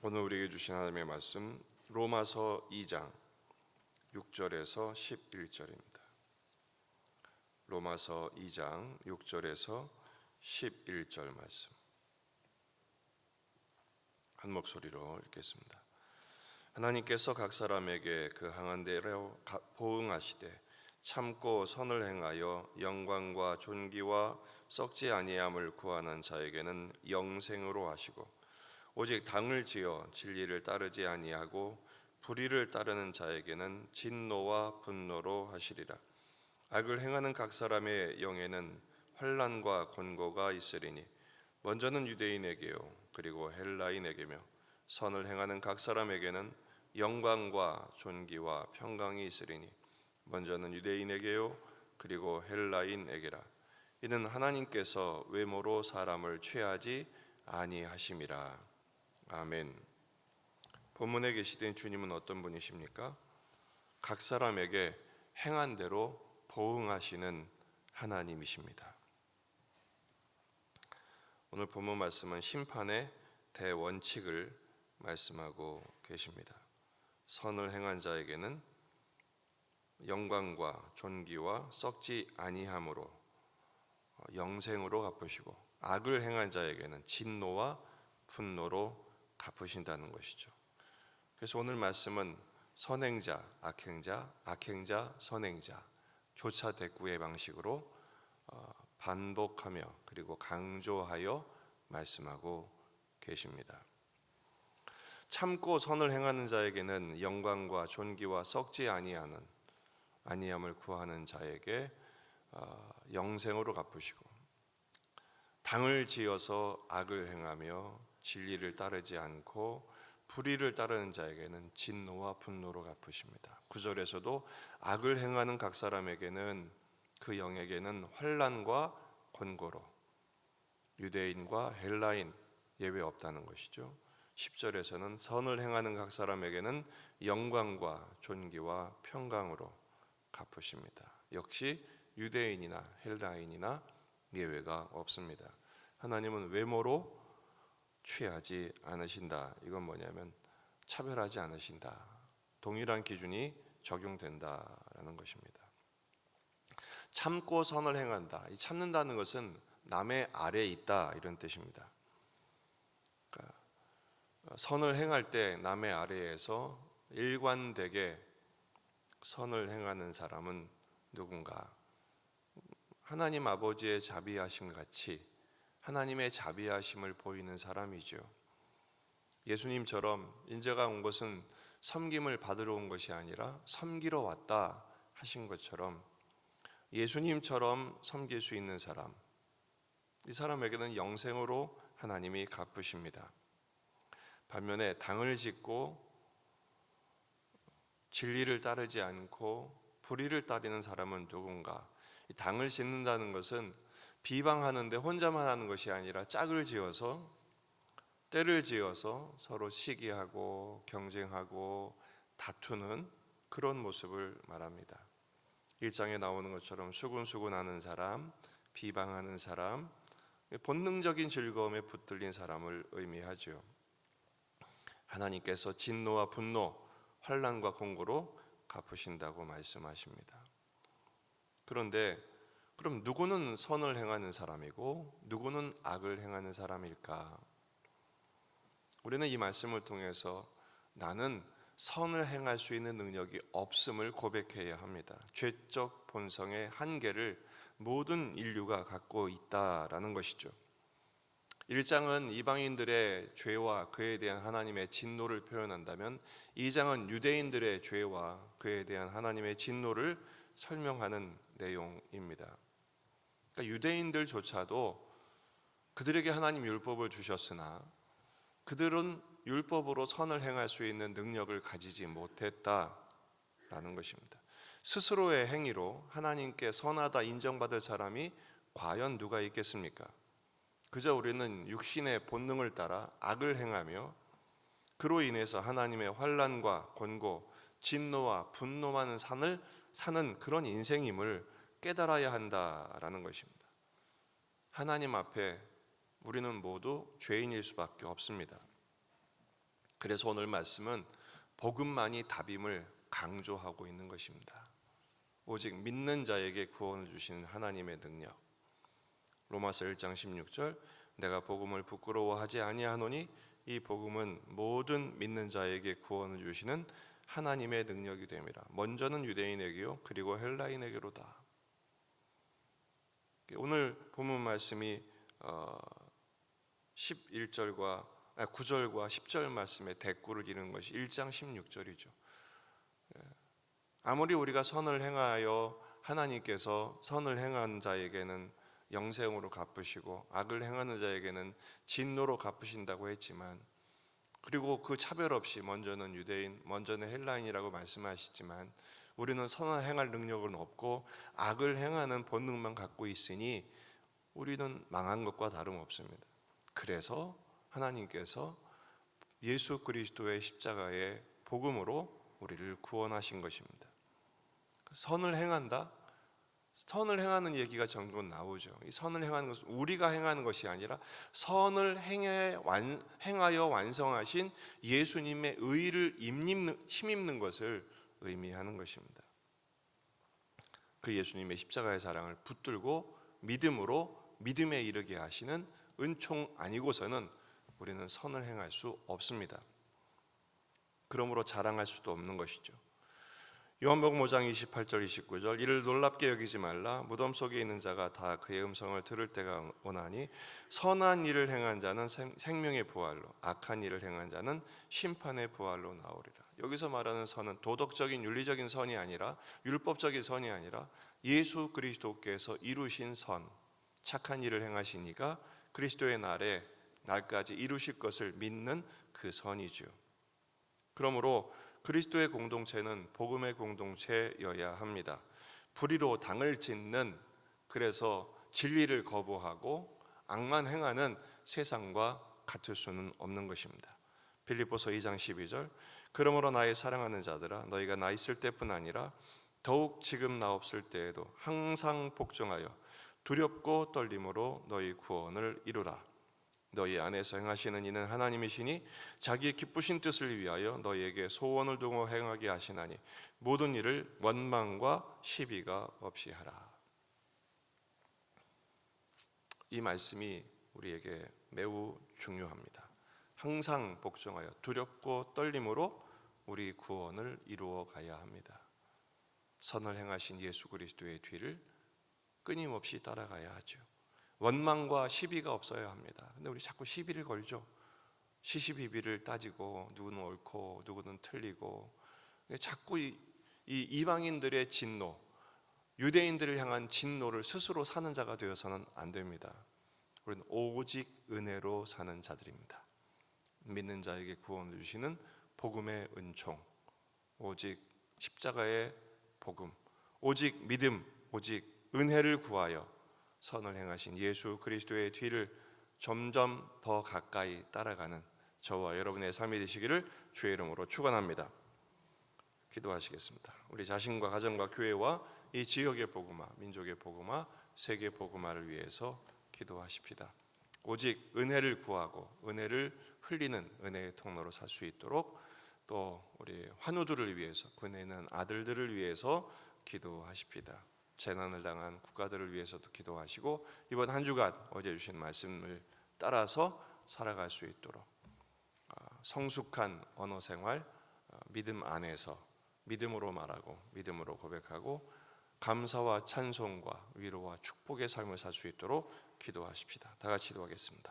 오늘 우리에게 주신 하나님의 말씀 로마서 2장 6절에서 11절입니다. 로마서 2장 6절에서 11절 말씀 한 목소리로 읽겠습니다. 하나님께서 각 사람에게 그 행한 대로 보응하시되 참고 선을 행하여 영광과 존귀와 썩지 아니함을 구하는 자에게는 영생으로 하시고 오직 당을 지어 진리를 따르지 아니하고 불의를 따르는 자에게는 진노와 분노로 하시리라. 악을 행하는 각 사람의 영에는 환난과 권고가 있으리니 먼저는 유대인에게요 그리고 헬라인에게며 선을 행하는 각 사람에게는 영광과 존귀와 평강이 있으리니 먼저는 유대인에게요 그리고 헬라인에게라. 이는 하나님께서 외모로 사람을 취하지 아니하심이라. 아멘. 본문에 계시된 주님은 어떤 분이십니까? 각 사람에게 행한 대로 보응하시는 하나님이십니다. 오늘 본문 말씀은 심판의 대원칙을 말씀하고 계십니다. 선을 행한 자에게는 영광과 존귀와 썩지 아니함으로 영생으로 갚으시고 악을 행한 자에게는 진노와 분노로 갚으신다는 것이죠. 그래서 오늘 말씀은 선행자, 악행자, 악행자, 선행자 교차 대꾸의 방식으로 반복하며 그리고 강조하여 말씀하고 계십니다. 참고 선을 행하는 자에게는 영광과 존귀와 썩지 아니함을 구하는 자에게 영생으로 갚으시고 당을 지어서 악을 행하며 진리를 따르지 않고 불의를 따르는 자에게는 진노와 분노로 갚으십니다. 9절에서도 악을 행하는 각 사람에게는 그 영에게는 환난과 권고로 유대인과 헬라인 예외 없다는 것이죠. 10절에서는 선을 행하는 각 사람에게는 영광과 존귀와 평강으로 갚으십니다. 역시 유대인이나 헬라인이나 예외가 없습니다. 하나님은 외모로 취하지 않으신다. 이건 뭐냐면 차별하지 않으신다. 동일한 기준이 적용된다라는 것입니다. 참고 선을 행한다. 이 참는다는 것은 남의 아래에 있다 이런 뜻입니다. 그러니까 선을 행할 때 남의 아래에서 일관되게 선을 행하는 사람은 누군가? 하나님 아버지의 자비하심 같이 하나님의 자비하심을 보이는 사람이죠. 예수님처럼 인자가 온 것은 섬김을 받으러 온 것이 아니라 섬기러 왔다 하신 것처럼 예수님처럼 섬길 수 있는 사람, 이 사람에게는 영생으로 하나님이 갚으십니다. 반면에 당을 짓고 진리를 따르지 않고 불의를 따르는 사람은 누군가? 이 당을 짓는다는 것은 비방하는데 혼자만 하는 것이 아니라 짝을 지어서 때를 지어서 서로 시기하고 경쟁하고 다투는 그런 모습을 말합니다. 1장에 나오는 것처럼 수군수군하는 사람, 비방하는 사람, 본능적인 즐거움에 붙들린 사람을 의미하죠. 하나님께서 진노와 분노, 환난과 공고로 갚으신다고 말씀하십니다. 그런데 그럼 누구는 선을 행하는 사람이고 누구는 악을 행하는 사람일까? 우리는 이 말씀을 통해서 나는 선을 행할 수 있는 능력이 없음을 고백해야 합니다. 죄적 본성의 한계를 모든 인류가 갖고 있다라는 것이죠. 1장은 이방인들의 죄와 그에 대한 하나님의 진노를 표현한다면 2장은 유대인들의 죄와 그에 대한 하나님의 진노를 설명하는 내용입니다. 그러니까 유대인들조차도 그들에게 하나님 율법을 주셨으나 그들은 율법으로 선을 행할 수 있는 능력을 가지지 못했다라는 것입니다. 스스로의 행위로 하나님께 선하다 인정받을 사람이 과연 누가 있겠습니까? 그저 우리는 육신의 본능을 따라 악을 행하며 그로 인해서 하나님의 환난과 권고, 진노와 분노만 사는 그런 인생임을 깨달아야 한다라는 것입니다. 하나님 앞에 우리는 모두 죄인일 수밖에 없습니다. 그래서 오늘 말씀은 복음만이 답임을 강조하고 있는 것입니다. 오직 믿는 자에게 구원을 주시는 하나님의 능력. 로마서 1장 16절, 내가 복음을 부끄러워하지 아니하노니 이 복음은 모든 믿는 자에게 구원을 주시는 하나님의 능력이 됨이라. 먼저는 유대인에게요 그리고 헬라인에게로다. 오늘 본문 말씀이 9절과 10절 말씀의 대꾸를 이루는 것이 1장 16절이죠. 아무리 우리가 선을 행하여 하나님께서 선을 행한 자에게는 영생으로 갚으시고 악을 행하는 자에게는 진노로 갚으신다고 했지만, 그리고 그 차별 없이 먼저는 유대인, 먼저는 헬라인이라고 말씀하시지만 우리는 선을 행할 능력은 없고 악을 행하는 본능만 갖고 있으니 우리는 망한 것과 다름없습니다. 그래서 하나님께서 예수 그리스도의 십자가의 복음으로 우리를 구원하신 것입니다. 선을 행한다? 선을 행하는 얘기가 종종 나오죠. 이 선을 행하는 것은 우리가 행하는 것이 아니라 선을 행하여 완성하신 예수님의 의를 힘입는 것을 의미하는 것입니다. 그 예수님의 십자가의 사랑을 붙들고 믿음으로 믿음에 이르게 하시는 은총 아니고서는 우리는 선을 행할 수 없습니다. 그러므로 자랑할 수도 없는 것이죠. 요한복음 5장 28절 29절, 이를 놀랍게 여기지 말라. 무덤 속에 있는 자가 다 그의 음성을 들을 때가 오나니 선한 일을 행한 자는 생명의 부활로, 악한 일을 행한 자는 심판의 부활로 나오리라. 여기서 말하는 선은 도덕적인 윤리적인 선이 아니라, 율법적인 선이 아니라 예수 그리스도께서 이루신 선, 착한 일을 행하신 이가 그리스도의 날까지 이루실 것을 믿는 그 선이죠. 그러므로 그리스도의 공동체는 복음의 공동체여야 합니다. 불의로 당을 짓는, 그래서 진리를 거부하고 악만 행하는 세상과 같을 수는 없는 것입니다. 빌립보서 2장 12절, 그러므로 나의 사랑하는 자들아, 너희가 나 있을 때뿐 아니라 더욱 지금 나 없을 때에도 항상 복종하여 두렵고 떨림으로 너희 구원을 이루라. 너희 안에서 행하시는 이는 하나님이시니 자기의 기쁘신 뜻을 위하여 너희에게 소원을 두고 행하게 하시나니 모든 일을 원망과 시비가 없이 하라. 이 말씀이 우리에게 매우 중요합니다. 항상 복종하여 두렵고 떨림으로 우리 구원을 이루어 가야 합니다. 선을 행하신 예수 그리스도의 뒤를 끊임없이 따라가야 하죠. 원망과 시비가 없어야 합니다. 근데 우리 자꾸 시비를 걸죠. 시시비비를 따지고 누구는 옳고 누구는 틀리고, 자꾸 이 이방인들의 진노, 유대인들을 향한 진노를 스스로 사는 자가 되어서는 안 됩니다. 우리는 오직 은혜로 사는 자들입니다. 믿는 자에게 구원을 주시는 복음의 은총, 오직 십자가의 복음, 오직 믿음, 오직 은혜를 구하여 선을 행하신 예수 그리스도의 뒤를 점점 더 가까이 따라가는 저와 여러분의 삶이 되시기를 주의 이름으로 축원합니다. 기도하시겠습니다. 우리 자신과 가정과 교회와 이 지역의 복음화, 민족의 복음화, 세계 복음화를 위해서 기도하십시다. 오직 은혜를 구하고 은혜를 흘리는 은혜의 통로로 살 수 있도록, 또 우리 환우들을 위해서, 군에 있는 아들들을 위해서 기도하십시다. 재난을 당한 국가들을 위해서도 기도하시고, 이번 한 주간 어제 주신 말씀을 따라서 살아갈 수 있도록 성숙한 언어 생활, 믿음 안에서 믿음으로 말하고 믿음으로 고백하고 감사와 찬송과 위로와 축복의 삶을 살 수 있도록 기도하십시다. 다 같이 기도하겠습니다.